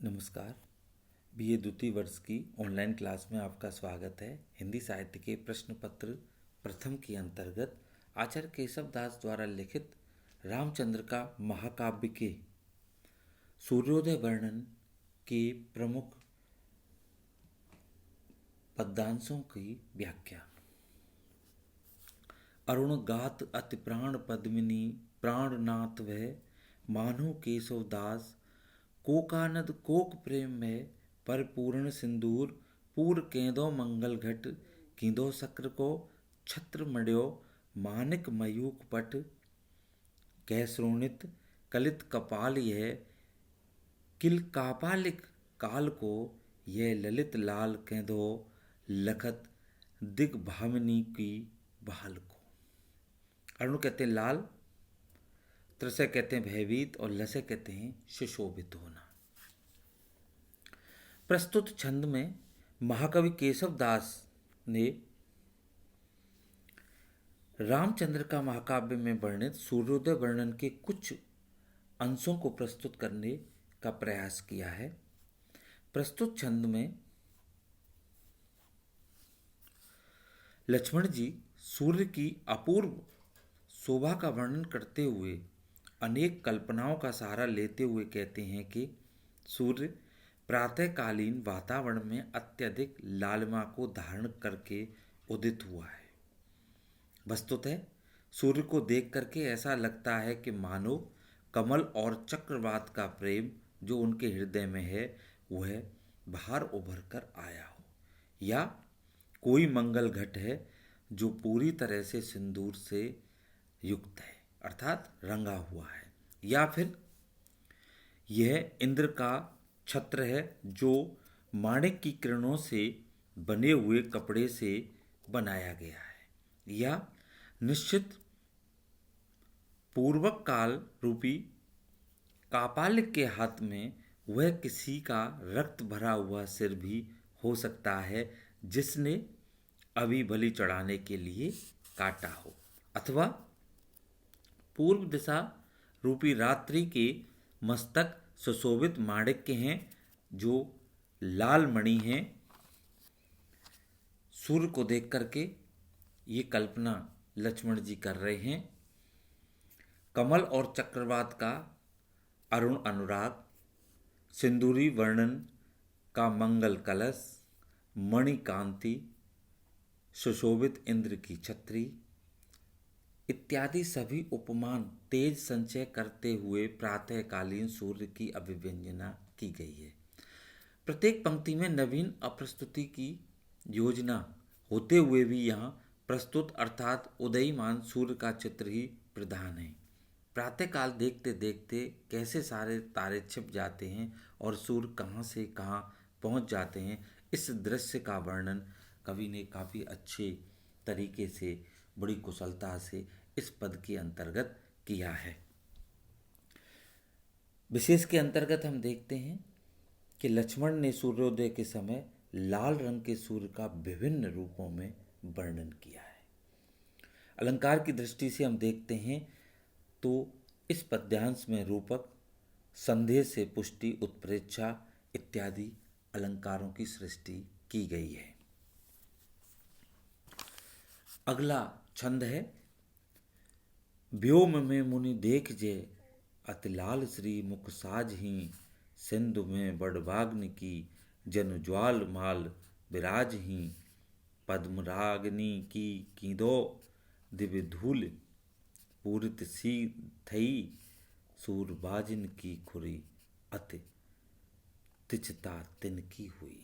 नमस्कार। बीए द्वितीय वर्ष की ऑनलाइन क्लास में आपका स्वागत है। हिंदी साहित्य के प्रश्न पत्र प्रथम के अंतर्गत आचार्य केशव दास द्वारा लिखित रामचंद्र का महाकाव्य के सूर्योदय वर्णन के प्रमुख पद्यांशों की व्याख्या। अरुण गात अति प्राण पद्मिनी प्राणनाथ वह मानो केशव दास कोकानद कोक प्रेम में परिपूर्ण सिंदूर पूर केंदो मंगल घट कींदो शक्र को छत्र मड्यो मानिक मयूक पट कैश्रोणित कलित कपाल यह किल कापालिक काल को यह ललित लाल केंदो लखत दिग्भामिनी की बहाल को। अरुण कहते हैं लाल, त्रस्य कहते हैं भयभीत और लस्य कहते हैं सुशोभित होना। प्रस्तुत छंद में महाकवि केशव दास ने रामचंद्र का महाकाव्य में वर्णित सूर्योदय वर्णन के कुछ अंशों को प्रस्तुत करने का प्रयास किया है। प्रस्तुत छंद में लक्ष्मण जी सूर्य की अपूर्व शोभा का वर्णन करते हुए अनेक कल्पनाओं का सहारा लेते हुए कहते हैं कि सूर्य प्रातःकालीन वातावरण में अत्यधिक लालिमा को धारण करके उदित हुआ है। वस्तुतः सूर्य को देख करके ऐसा लगता है कि मानो कमल और चक्रवात का प्रेम जो उनके हृदय में है वह बाहर उभर कर आया हो, या कोई मंगल घट है जो पूरी तरह से सिंदूर से युक्त है अर्थात रंगा हुआ है, या फिर यह इंद्र का छत्र है जो माणिक की किरणों से बने हुए कपड़े से बनाया गया है, या निश्चित पूर्वक काल रूपी कापालिक के हाथ में वह किसी का रक्त भरा हुआ सिर भी हो सकता है जिसने अभी बलि चढ़ाने के लिए काटा हो, अथवा पूर्व दिशा रूपी रात्रि के मस्तक सुशोभित माणिक के हैं जो लाल मणि हैं। सूर्य को देख करके ये कल्पना लक्ष्मण जी कर रहे हैं। कमल और चक्रवात का अरुण अनुराग, सिंदूरी वर्णन का मंगल कलश, मणि कांति, सुशोभित इंद्र की छत्री इत्यादि सभी उपमान तेज संचय करते हुए प्रातःकालीन सूर्य की अभिव्यंजना की गई है। प्रत्येक पंक्ति में नवीन अप्रस्तुति की योजना होते हुए भी यहाँ प्रस्तुत अर्थात उदयीमान सूर्य का चित्र ही प्रधान है। प्रातःकाल देखते देखते कैसे सारे तारे छिप जाते हैं और सूर्य कहाँ से कहाँ पहुँच जाते हैं, इस दृश्य का वर्णन कवि ने काफ़ी अच्छे तरीके से बड़ी कुशलता से इस पद के अंतर्गत किया है। विशेष के अंतर्गत हम देखते हैं कि लक्ष्मण ने सूर्योदय के समय लाल रंग के सूर्य का विभिन्न रूपों में वर्णन किया है। अलंकार की दृष्टि से हम देखते हैं तो इस पद्यांश में रूपक, संदेह से पुष्टि, उत्प्रेक्षा इत्यादि अलंकारों की सृष्टि की गई है। अगला छंद है व्योम में मुनि देख जे अति लाल श्री मुख साज ही सिंधु में बड़वाग्नि की जन ज्वाल माल विराज ही पद्मरागनी की कीदो दिव्य धूल पूरित सी थई सूरबाजिन की खुरी अति तिचता तिनकी हुई।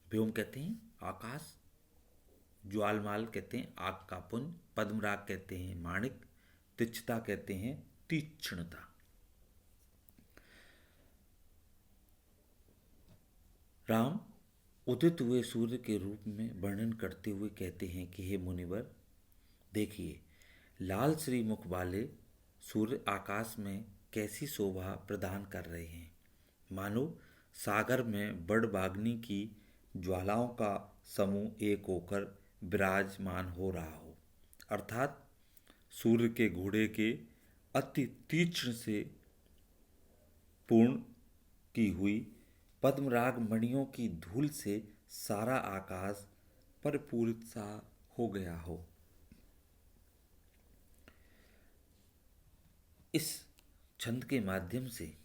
व्योम कहते हैं आकाश, ज्वालमाल कहते हैं आग का पुंज, पद्मराग कहते हैं माणिक, तिच्छता कहते हैं तीक्ष्णता। राम उदित हुए सूर्य के रूप में वर्णन करते हुए कहते हैं कि हे मुनिवर, देखिए लाल श्री मुख वाले सूर्य आकाश में कैसी शोभा प्रदान कर रहे हैं, मानो सागर में बड़वाग्नि की ज्वालाओं का समूह एक होकर विराजमान हो रहा हो, अर्थात सूर्य के घोड़े के अति तीक्ष्ण से पूर्ण की हुई पद्मराग मणियों की धूल से सारा आकाश परिपूरित सा हो गया हो। इस छंद के माध्यम से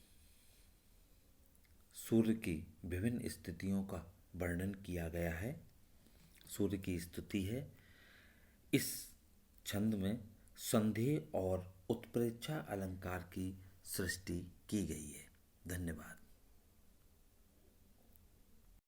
सूर्य की विभिन्न स्थितियों का वर्णन किया गया है। सूर्य की स्तुति है। इस छंद में संदेह और उत्प्रेक्षा अलंकार की सृष्टि की गई है। धन्यवाद।